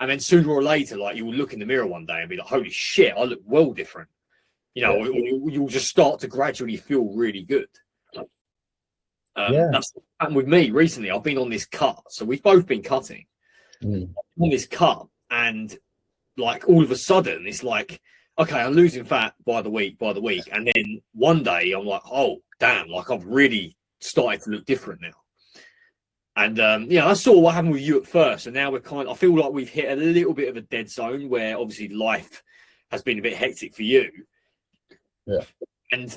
And then sooner or later, like you will look in the mirror one day and be like, holy shit, I look well different. You know, you'll just start to gradually feel really good. That's what happened with me recently. I've been on this cut. So we've both been cutting on this cut. And like all of a sudden, it's like, okay, I'm losing fat by the week. And then one day I'm like, oh, damn, like I've really started to look different now. And that's sort of what happened with you at first. And now I feel like we've hit a little bit of a dead zone where obviously life has been a bit hectic for you. Yeah. And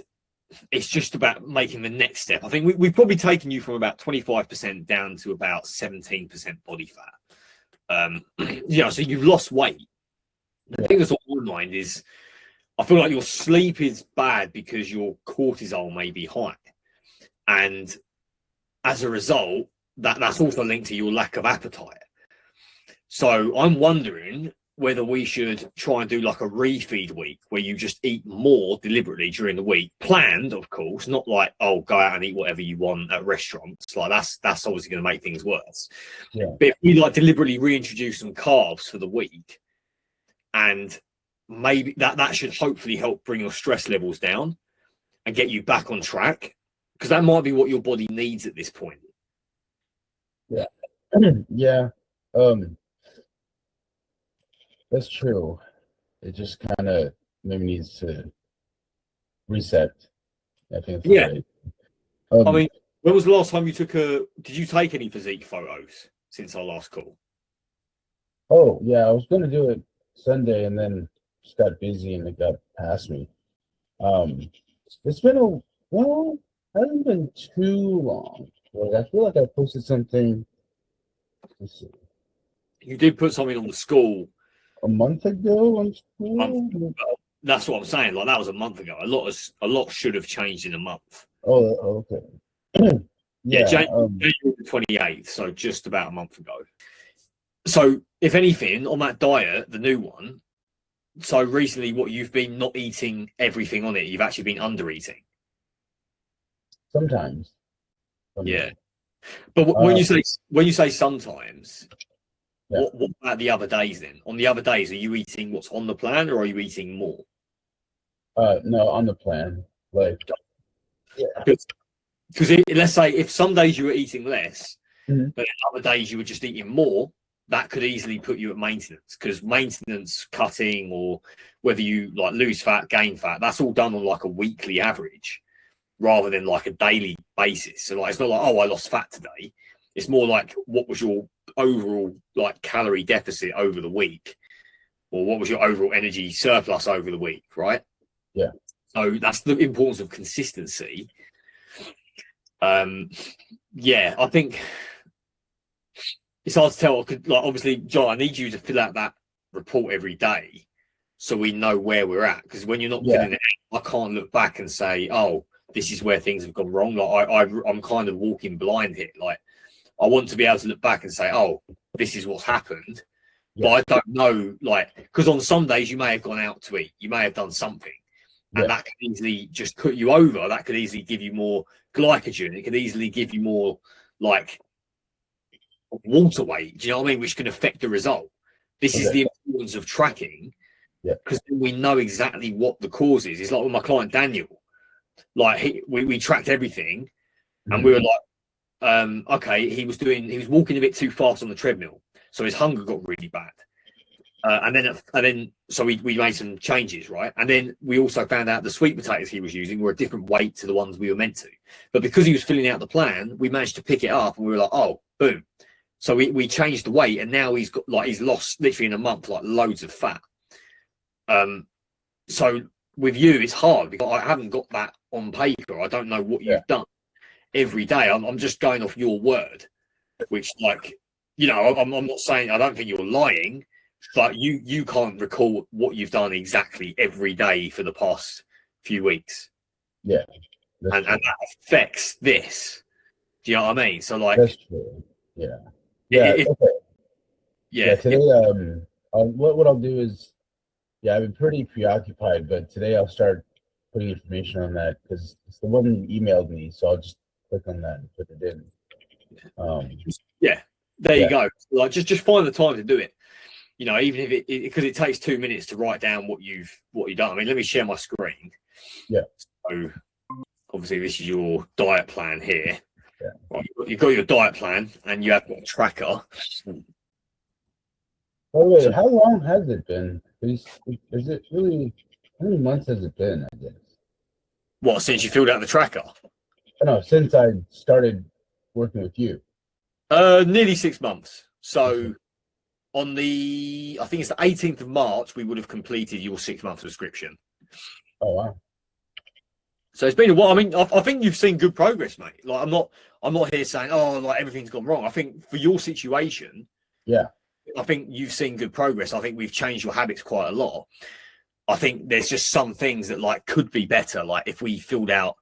it's just about making the next step. I think we've probably taken you from about 25% down to about 17% body fat. So you've lost weight. The thing that's on my mind is I feel like your sleep is bad because your cortisol may be high. And as a result, that's also linked to your lack of appetite. So I'm wondering whether we should try and do like a refeed week where you just eat more deliberately during the week, planned, of course, not like, oh, go out and eat whatever you want at restaurants. Like that's obviously going to make things worse. Yeah. But if we like deliberately reintroduce some carbs for the week, and maybe that should hopefully help bring your stress levels down and get you back on track, because that might be what your body needs at this point. Yeah. Yeah. That's true. It just kind of maybe needs to reset. I think. Yeah. I mean, when was the last time you did you take any physique photos since our last call? Oh, yeah. I was going to do it Sunday and then just got busy and it got past me. It's been hasn't been too long. Like, I feel like I posted something. Let's see. You did put something on the school A month ago on school. That's what I'm saying. Like that was a month ago. A lot should have changed in a month. Oh, okay. January 28th, so just about a month ago. So, if anything, on that diet, the new one, so recently, what you've been not eating everything on it, you've actually been under eating. Sometimes. Yeah, but when you say sometimes, what about the other days then? On the other days, are you eating what's on the plan, or are you eating more? No, on the plan. Like, yeah. Because let's say if some days you were eating less, but other days you were just eating more, that could easily put you at maintenance, because maintenance cutting, or whether you like lose fat, gain fat, that's all done on like a weekly average rather than like a daily basis. So like, it's not like, oh, I lost fat today. It's more like, what was your overall like calorie deficit over the week, or what was your overall energy surplus over the week, right? Yeah. So that's the importance of consistency. I think it's hard to tell. Like, obviously, John, I need you to fill out that report every day so we know where we're at. Because when you're not filling it out, I can't look back and say, oh, this is where things have gone wrong. Like I'm kind of walking blind here. Like, I want to be able to look back and say, oh, this is what's happened. But I don't know, like, because on some days you may have gone out to eat, you may have done something, and that could easily just put you over. That could easily give you more glycogen. It could easily give you more, like, water weight. Do you know what I mean? Which can affect the result. This is the importance of tracking, because then we know exactly what the cause is. It's like with my client Daniel. Like, we tracked everything, and we were like, okay, he was walking a bit too fast on the treadmill, so his hunger got really bad. And then so we made some changes, right? And then we also found out the sweet potatoes he was using were a different weight to the ones we were meant to. But because he was filling out the plan, we managed to pick it up, and we were like, oh, boom. So we changed the weight, and now he's lost literally in a month like loads of fat. So with you, it's hard because I haven't got that on paper. I don't know what you've done every day. I'm just going off your word, which, like, you know, I'm not saying, I don't think you're lying, but you can't recall what you've done exactly every day for the past few weeks. Yeah. And that affects this. Do you know what I mean? So, like, that's true. Yeah. Okay. Yeah. Today, what I'll do is, I've been pretty preoccupied, but today I'll start putting information on that because it's the one you emailed me. So I'll just click on that and put it in. There you go. Like, just find the time to do it. you know, even if because it takes 2 minutes to write down what you've done. I mean, let me share my screen. Yeah. So obviously this is your diet plan here. Yeah. Right, you've got your diet plan and you have got a tracker. By the way, how long has it been? Is it really? How many months has it been? I guess. What, since you filled out the tracker? No, since I started working with you. Nearly 6 months. So on I think it's the 18th of March, we would have completed your 6-month subscription. Oh wow. So it's been a while. I mean, I think you've seen good progress, mate. Like I'm not here saying, oh, like everything's gone wrong. I think for your situation, yeah, I think you've seen good progress. I think we've changed your habits quite a lot. I think there's just some things that like could be better. Like if we filled out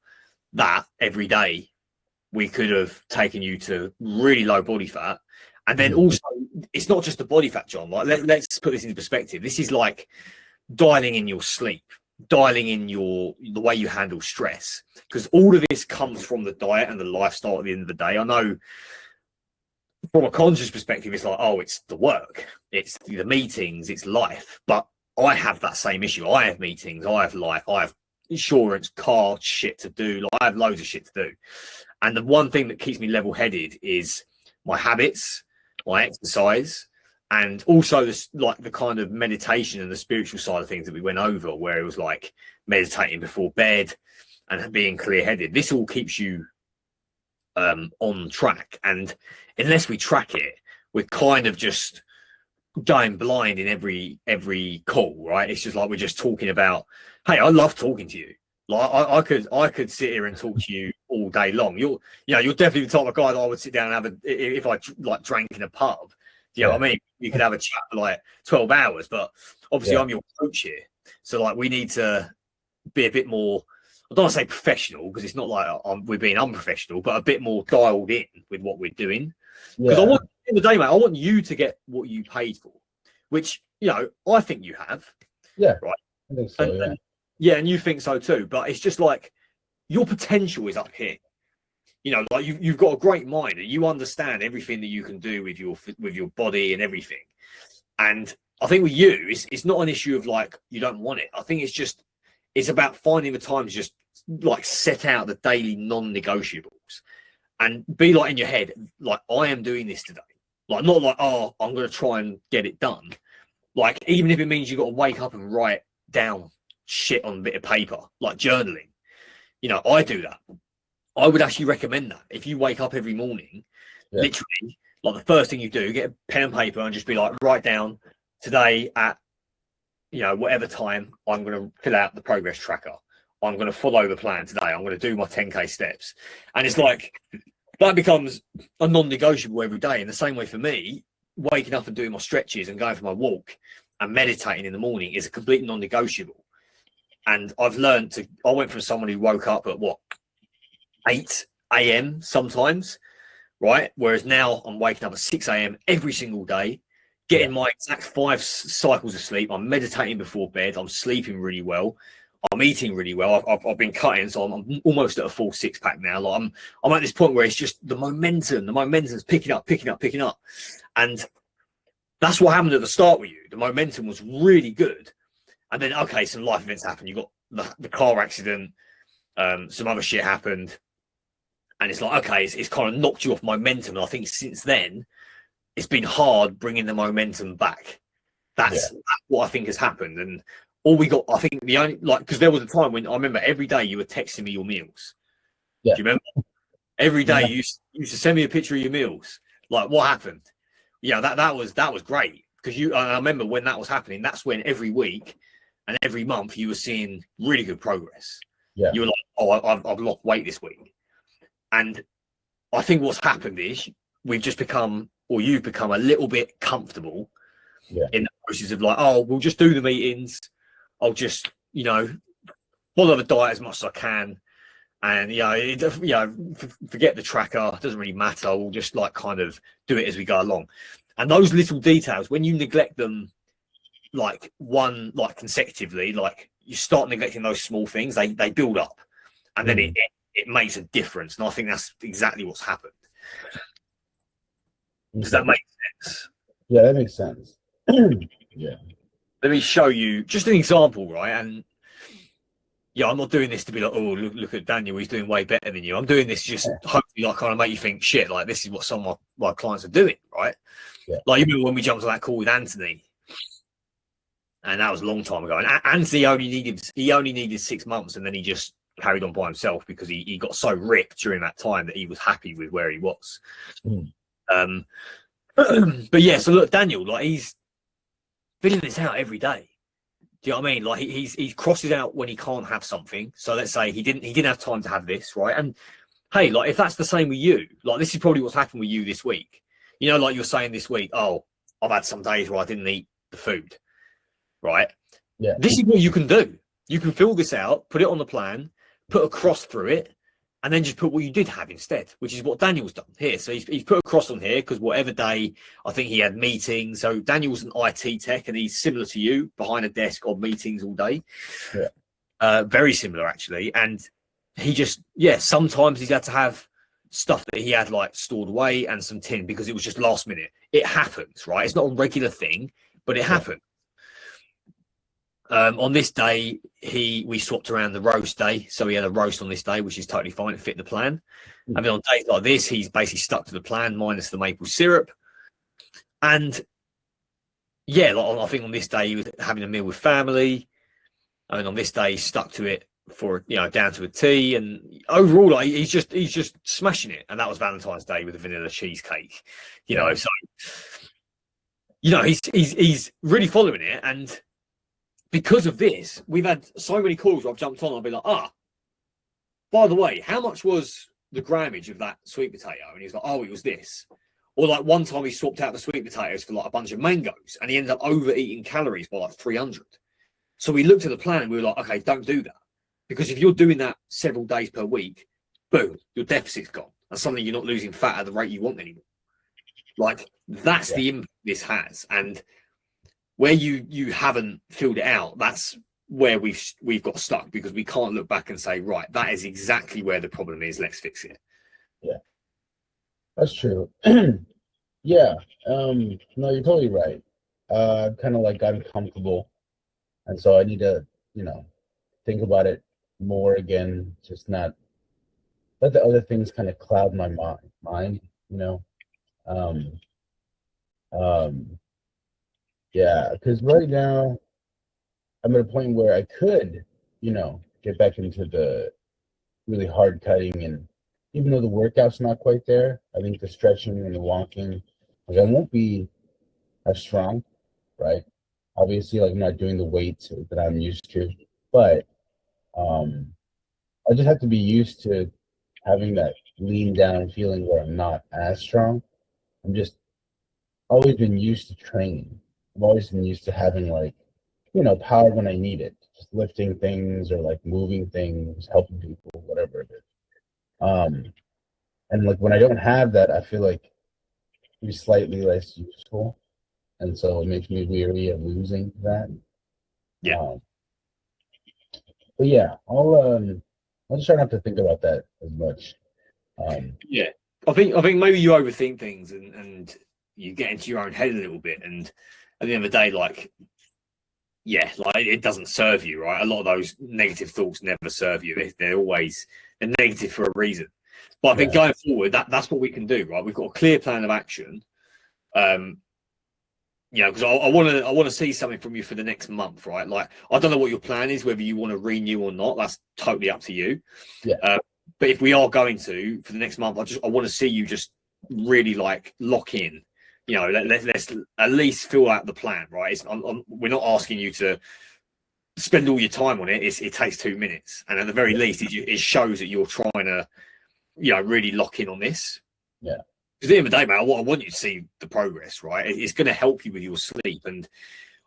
that every day, we could have taken you to really low body fat. And then also, it's not just the body fat, John. Like let's put this into perspective. This is like dialing in your sleep, dialing in the way you handle stress, because all of this comes from the diet and the lifestyle at the end of the day. I know from a conscious perspective, it's like, oh, it's the work, it's the meetings, it's life. But I have that same issue. I have meetings, I have life, I have insurance, car shit to do. Like I have loads of shit to do. And the one thing that keeps me level-headed is my habits, my exercise, and also this, like the kind of meditation and the spiritual side of things that we went over, where it was like meditating before bed and being clear-headed. This all keeps you on track. And unless we track it, we're kind of just going blind in every call, right? It's just like we're just talking about, hey, I love talking to you. Like I could sit here and talk to you all day long. You're definitely the type of guy that I would sit down and have if I like drank in a pub. You know what I mean? You could have a chat for like 12 hours, but obviously I'm your coach here. So like we need to be a bit more, I don't want to say professional, because it's not like we're being unprofessional, but a bit more dialed in with what we're doing. Because I want, in the day, mate, I want you to get what you paid for, which, you know, I think you have. Yeah. Right. I think so, and you think so too. But it's just like your potential is up here. You know, like you've got a great mind and you understand everything that you can do with your body and everything. And I think with you, it's not an issue of like you don't want it. I think it's about finding the time to just like set out the daily non-negotiables and be like in your head, like I am doing this today. Like not like, oh, I'm going to try and get it done. Like even if it means you've got to wake up and write down shit on a bit of paper, like journaling. You know, I do that. I would actually recommend that. If you wake up every morning, literally, like the first thing you do, get a pen and paper and just be like, write down today at, you know, whatever time, I'm going to fill out the progress tracker. I'm going to follow the plan today. I'm going to do my 10K steps. And it's like, that becomes a non-negotiable every day. In the same way for me, waking up and doing my stretches and going for my walk and meditating in the morning is a complete non-negotiable. And I've learned I went from someone who woke up at 8 a.m. sometimes, right? Whereas now I'm waking up at 6 a.m. every single day, getting my exact 5 cycles of sleep. I'm meditating before bed. I'm sleeping really well. I'm eating really well. I've been cutting, so I'm almost at a full 6-pack now. Like I'm at this point where it's just the momentum's picking up. And that's what happened at the start with you. The momentum was really good. And then, okay, some life events happened. You got the car accident, some other shit happened. And it's like, okay, it's kind of knocked you off momentum. And I think since then, it's been hard bringing the momentum back. That's what I think has happened. And all we got, I think the only, like, because there was a time when I remember every day you were texting me your meals. Yeah. Do you remember? Every day you used to send me a picture of your meals. Like, what happened? Yeah, that was great. Because I remember when that was happening, that's when every week and every month you were seeing really good progress. Yeah. You were like, oh, I've lost weight this week. And I think what's happened is you've become a little bit comfortable in the process of like, oh, we'll just do the meetings. I'll just, you know, follow the diet as much as I can. And, forget the tracker. It doesn't really matter. We'll just like kind of do it as we go along. And those little details, when you neglect them, like consecutively, like you start neglecting those small things, they build up, and then it makes a difference. And I think that's exactly what's happened. Does that make sense? Yeah, that makes sense. Yeah. Let me show you just an example, right? And yeah, I'm not doing this to be like, oh, look at Daniel, he's doing way better than you. I'm doing this just hopefully like kind of make you think, shit, like this is what some of my clients are doing, right? Yeah. Like you remember when we jumped on that call with Anthony, and that was a long time ago. And Anthony only needed 6 months, and then he just carried on by himself because he got so ripped during that time that he was happy with where he was. But yeah, so look, Daniel, like he's filling this out every day. Do you know what I mean? Like he crosses out when he can't have something. So let's say he didn't have time to have this, right? And hey, like if that's the same with you, like this is probably what's happened with you this week. You know, like you're saying this week, oh, I've had some days where I didn't eat the food, right? Yeah. This is what you can do. You can fill this out, put it on the plan, put a cross through it, and then just put what you did have instead, which is what Daniel's done here. So he's put a cross on here because whatever day, I think he had meetings. So Daniel's an IT tech, and he's similar to you, behind a desk on meetings all day. Yeah. Very similar, actually. And he just, sometimes he's had to have stuff that he had like stored away and some tin because it was just last minute. It happens, right? It's not a regular thing, but it happened. On this day, we swapped around the roast day, so he had a roast on this day, which is totally fine. It fit the plan. And then on days like this, he's basically stuck to the plan minus the maple syrup. And yeah, like, I think on this day he was having a meal with family, and on this day he stuck to it for down to a T. And overall, like, he's just smashing it. And that was Valentine's Day with a vanilla cheesecake. So he's really following it. And because of this, we've had so many calls where I've jumped on. I'll be like, by the way, how much was the grammage of that sweet potato? And he's like, oh, it was this. Or like one time he swapped out the sweet potatoes for like a bunch of mangoes, and he ended up overeating calories by like 300. So we looked at the plan and we were like, okay, don't do that. Because if you're doing that several days per week, boom, your deficit's gone. That's something you're not losing fat at the rate you want anymore. Like that's the impact this has. And where you haven't filled it out, that's where we've got stuck, because we can't look back and say, right, that is exactly where the problem is. Let's fix it. Yeah, that's true. Yeah. No, you're totally right. I've kind of like gotten comfortable, and so I need to, think about it more again. Just not let the other things kind of cloud my mind. Yeah, because right now I'm at a point where I could, get back into the really hard cutting, and even though the workout's not quite there, I think the stretching and the walking, like I won't be as strong, right? Obviously, like I'm not doing the weights that I'm used to, but I just have to be used to having that lean down feeling where I'm not as strong. I'm just always been used to training. I've always been used to having like, power when I need it, just lifting things or like moving things, helping people, whatever it is. And like when I don't have that, I feel like I'm slightly less useful, and so it makes me weary of losing that. Yeah. But yeah, I'll just try not to think about that as much. Yeah, I think maybe you overthink things and you get into your own head a little bit, and at the end of the day, like it doesn't serve you, right? A lot of those negative thoughts never serve you. They're negative for a reason. But I think going forward, that's what we can do, right? We've got a clear plan of action. Because I want to see something from you for the next month, right? Like I don't know what your plan is, whether you want to renew or not. That's totally up to you. Yeah. But if we are going to for the next month, I want to see you just really like lock in. Let's at least fill out the plan, right? We're not asking you to spend all your time on it. It takes 2 minutes, and at the very least, it shows that you're trying to, really lock in on this. Yeah. Because at the end of the day, man, I want you to see the progress, right? It's going to help you with your sleep, and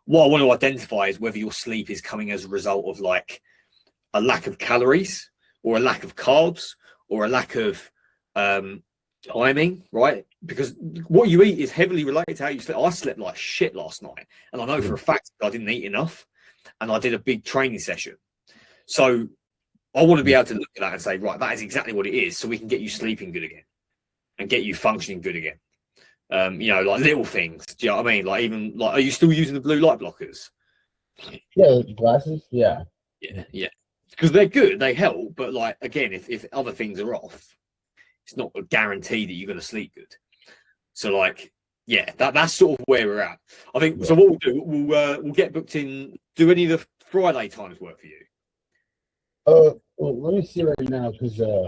what I want to identify is whether your sleep is coming as a result of like a lack of calories, or a lack of carbs, or a lack of timing, right? Because what you eat is heavily related to how you sleep. I slept like shit last night, and I know for a fact that I didn't eat enough, and I did a big training session. So I want to be able to look at that and say, right, that is exactly what it is, so we can get you sleeping good again and get you functioning good again. You know, like little things. Do you know what I mean? Like even like, are you still using the blue light blockers? Yeah, glasses. Yeah. Yeah, because they're good, they help. But like again, if other things are off, it's not a guarantee that you're going to sleep good. So like, yeah, that's sort of where we're at. I think. Yeah. So what we'll do, we'll get booked in. Do any of the Friday times work for you? Well, let me see right now because